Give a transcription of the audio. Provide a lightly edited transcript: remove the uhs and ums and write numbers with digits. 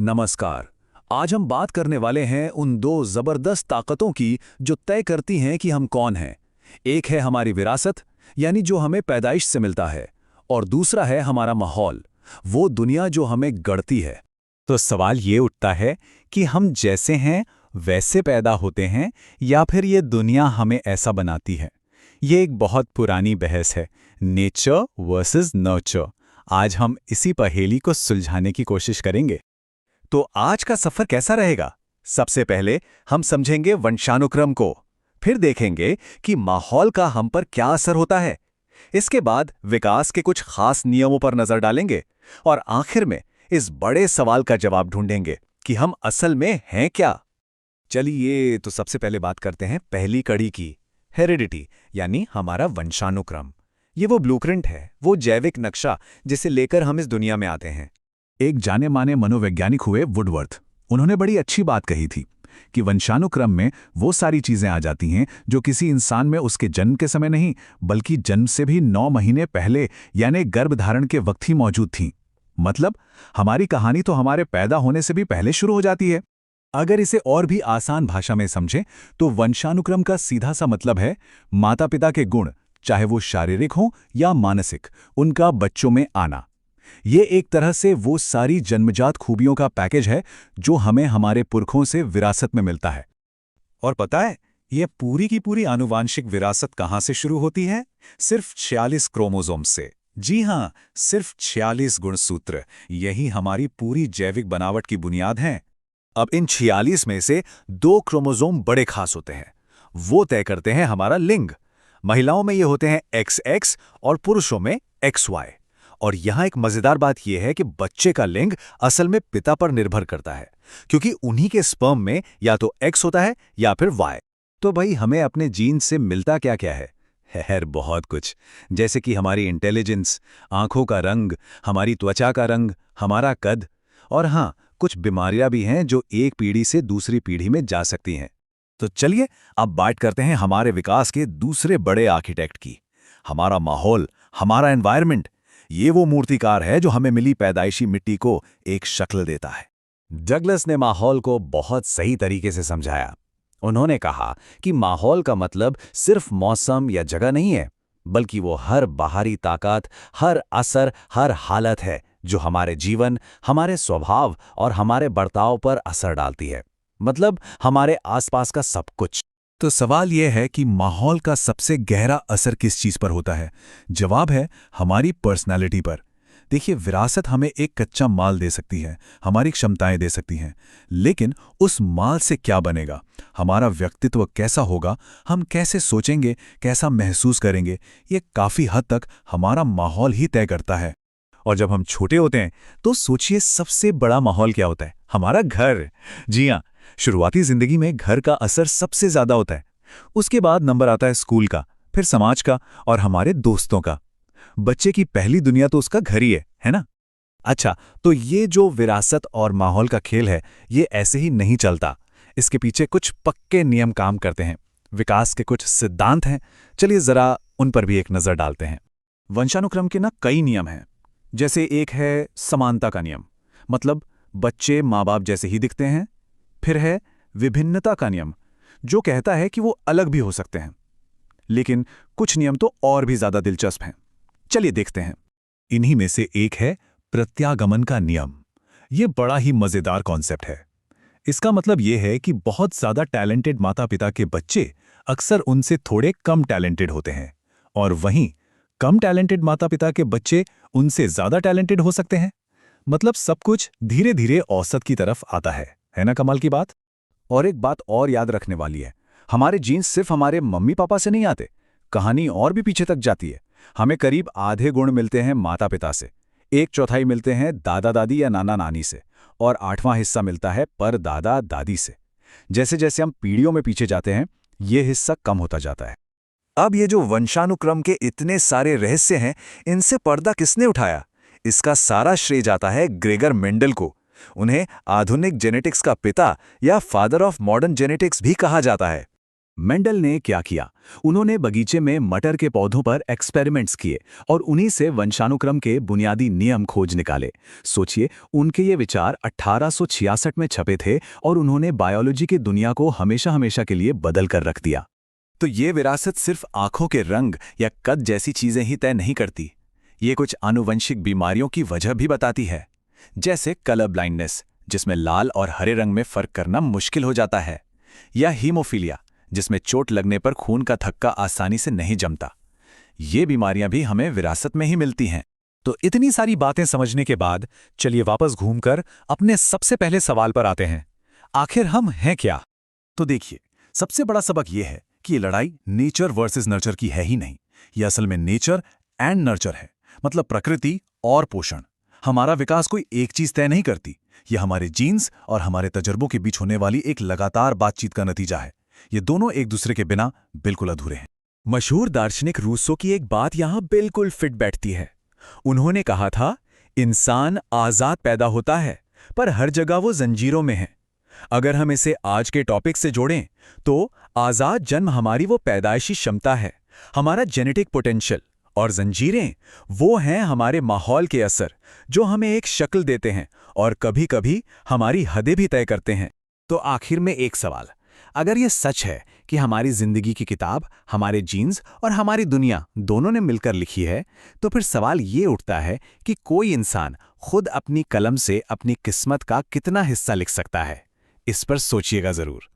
नमस्कार। आज हम बात करने वाले हैं उन दो जबरदस्त ताकतों की जो तय करती हैं कि हम कौन हैं। एक है हमारी विरासत, यानी जो हमें पैदाइश से मिलता है, और दूसरा है हमारा माहौल, वो दुनिया जो हमें गढ़ती है। तो सवाल ये उठता है कि हम जैसे हैं वैसे पैदा होते हैं या फिर ये दुनिया हमें ऐसा बनाती है। ये एक बहुत पुरानी बहस है, नेचर वर्सेस नर्चर। आज हम इसी पहेली को सुलझाने की कोशिश करेंगे। तो आज का सफर कैसा रहेगा? सबसे पहले हम समझेंगे वंशानुक्रम को, फिर देखेंगे कि माहौल का हम पर क्या असर होता है। इसके बाद विकास के कुछ खास नियमों पर नजर डालेंगे और आखिर में इस बड़े सवाल का जवाब ढूंढेंगे कि हम असल में हैं क्या। चलिए तो सबसे पहले बात करते हैं पहली कड़ी की, हेरिडिटी यानी हमारा वंशानुक्रम। ये वो ब्लूप्रिंट है, वो जैविक नक्शा जिसे लेकर हम इस दुनिया में आते हैं। एक जाने माने मनोवैज्ञानिक हुए वुडवर्थ। उन्होंने बड़ी अच्छी बात कही थी कि वंशानुक्रम में वो सारी चीजें आ जाती हैं जो किसी इंसान में उसके जन्म के समय नहीं, बल्कि जन्म से भी 9 महीने पहले यानी गर्भधारण के वक्त ही मौजूद थीं। मतलब हमारी कहानी तो हमारे पैदा होने से भी पहले शुरू हो जाती है। अगर इसे और भी आसान भाषा में समझें तो वंशानुक्रम का सीधा सा मतलब है माता पिता के गुण, चाहे वो शारीरिक हो या मानसिक, उनका बच्चों में आना। ये एक तरह से वो सारी जन्मजात खूबियों का पैकेज है जो हमें हमारे पुरखों से विरासत में मिलता है। और पता है, ये पूरी की पूरी आनुवांशिक विरासत कहाँ से शुरू होती है? सिर्फ 46 क्रोमोसोम से। जी हाँ, सिर्फ 46 गुणसूत्र। यही हमारी पूरी जैविक बनावट की बुनियाद हैं। अब इन 46 में से 2 क्रोमोसोम बड़े खास होते हैं। वो तय करते हैं हमारा लिंग। महिलाओं में ये होते हैं XX और पुरुषों में XY। और यहाँ एक मजेदार बात यह है कि बच्चे का लिंग असल में पिता पर निर्भर करता है, क्योंकि उन्हीं के स्पर्म में या तो X होता है या फिर Y। तो भाई हमें अपने जीन से मिलता क्या क्या है? खैर बहुत कुछ, जैसे कि हमारी इंटेलिजेंस, आंखों का रंग, हमारी त्वचा का रंग, हमारा कद, और हाँ, कुछ बीमारियां भी हैं जो एक पीढ़ी से दूसरी पीढ़ी में जा सकती हैं। तो चलिए अब बात करते हैं हमारे विकास के दूसरे बड़े आर्किटेक्ट की, हमारा माहौल, हमारा एनवायरनमेंट। ये वो मूर्तिकार है जो हमें मिली पैदाइशी मिट्टी को एक शक्ल देता है। डगलस ने माहौल को बहुत सही तरीके से समझाया। उन्होंने कहा कि माहौल का मतलब सिर्फ मौसम या जगह नहीं है, बल्कि वो हर बाहरी ताकत, हर असर, हर हालत है जो हमारे जीवन, हमारे स्वभाव और हमारे बर्ताव पर असर डालती है। मतलब हमारे आसपास का सब कुछ। तो सवाल यह है कि माहौल का सबसे गहरा असर किस चीज पर होता है? जवाब है हमारी पर्सनालिटी पर। देखिए, विरासत हमें एक कच्चा माल दे सकती है, हमारी क्षमताएं दे सकती हैं, लेकिन उस माल से क्या बनेगा, हमारा व्यक्तित्व कैसा होगा, हम कैसे सोचेंगे, कैसा महसूस करेंगे, ये काफी हद तक हमारा माहौल ही तय करता है। और जब हम छोटे होते हैं तो सोचिए सबसे बड़ा माहौल क्या होता है? हमारा घर। जी हाँ, शुरुआती जिंदगी में घर का असर सबसे ज्यादा होता है। उसके बाद नंबर आता है स्कूल का, फिर समाज का और हमारे दोस्तों का। बच्चे की पहली दुनिया तो उसका घर ही है ना? अच्छा, तो ये जो विरासत और माहौल का खेल है, ये ऐसे ही नहीं चलता। इसके पीछे कुछ पक्के नियम काम करते हैं, विकास के कुछ सिद्धांत हैं। चलिए जरा उन पर भी एक नजर डालते हैं। वंशानुक्रम के ना कई नियम हैं। जैसे एक है समानता का नियम, मतलब बच्चे माँ बाप जैसे ही दिखते हैं। फिर है विभिन्नता का नियम, जो कहता है कि वो अलग भी हो सकते हैं। लेकिन कुछ नियम तो और भी ज्यादा दिलचस्प हैं। चलिए देखते हैं। इन्हीं में से एक है प्रत्यागमन का नियम। ये बड़ा ही मजेदार कॉन्सेप्ट है। इसका मतलब यह है कि बहुत ज्यादा टैलेंटेड माता पिता के बच्चे अक्सर उनसे थोड़े कम टैलेंटेड होते हैं, और वहीं कम टैलेंटेड माता पिता के बच्चे उनसे ज्यादा टैलेंटेड हो सकते हैं। मतलब सब कुछ धीरे धीरे औसत की तरफ आता है ना? कमाल की बात। और एक बात और याद रखने वाली है, हमारे जीन्स सिर्फ हमारे मम्मी पापा से नहीं आते, कहानी और भी पीछे तक जाती है। हमें करीब आधे गुण मिलते हैं माता पिता से, 1/4 मिलते हैं दादा दादी या नाना नानी से, और 8वां हिस्सा मिलता है पर दादा दादी से। जैसे जैसे हम पीढ़ियों में पीछे जाते हैं, ये हिस्सा कम होता जाता है। अब ये जो वंशानुक्रम के इतने सारे रहस्य हैं, इनसे पर्दा किसने उठाया? इसका सारा श्रेय जाता है ग्रेगर मेंडल को। उन्हें आधुनिक जेनेटिक्स का पिता या फादर ऑफ मॉडर्न जेनेटिक्स भी कहा जाता है। मेंडल ने क्या किया? उन्होंने बगीचे में मटर के पौधों पर एक्सपेरिमेंट्स किए और उन्हीं से वंशानुक्रम के बुनियादी नियम खोज निकाले। सोचिए, उनके ये विचार 1866 में छपे थे और उन्होंने बायोलॉजी की दुनिया को हमेशा हमेशा के लिए बदल कर रख दिया। तो ये विरासत सिर्फ आंखों के रंग या कद जैसी चीजें ही तय नहीं करती, ये कुछ आनुवंशिक बीमारियों की वजह भी बताती है, जैसे कलर ब्लाइंडनेस, जिसमें लाल और हरे रंग में फर्क करना मुश्किल हो जाता है, या हीमोफीलिया, जिसमें चोट लगने पर खून का थक्का आसानी से नहीं जमता। ये बीमारियां भी हमें विरासत में ही मिलती हैं। तो इतनी सारी बातें समझने के बाद चलिए वापस घूमकर अपने सबसे पहले सवाल पर आते हैं। आखिर हम हैं क्या? तो देखिए, सबसे बड़ा सबक यह है कि ये लड़ाई नेचर वर्सेस नर्चर की है ही नहीं, ये असल में नेचर एंड नर्चर है, मतलब प्रकृति और पोषण। हमारा विकास कोई एक चीज तय नहीं करती, ये हमारे जीन्स और हमारे तजुर्बों के बीच होने वाली एक लगातार बातचीत का नतीजा है। ये दोनों एक दूसरे के बिना बिल्कुल अधूरे हैं। मशहूर दार्शनिक रूसो की एक बात यहां बिल्कुल फिट बैठती है। उन्होंने कहा था, इंसान आजाद पैदा होता है, पर हर जगह वो जंजीरों में है। अगर हम इसे आज के टॉपिक से जोड़ें, तो आजाद जन्म हमारी वो पैदाइशी क्षमता है, हमारा जेनेटिक पोटेंशियल, और जंजीरें वो हैं हमारे माहौल के असर, जो हमें एक शक्ल देते हैं और कभी-कभी हमारी हदें भी तय करते हैं। तो आखिर में एक सवाल, अगर ये सच है कि हमारी जिंदगी की किताब हमारे जीन्स और हमारी दुनिया दोनों ने मिलकर लिखी है, तो फिर सवाल ये उठता है कि कोई इंसान खुद अपनी कलम से अपनी किस्मत का कितना हिस्सा लिख सकता है? इस पर सोचिएगा जरूर।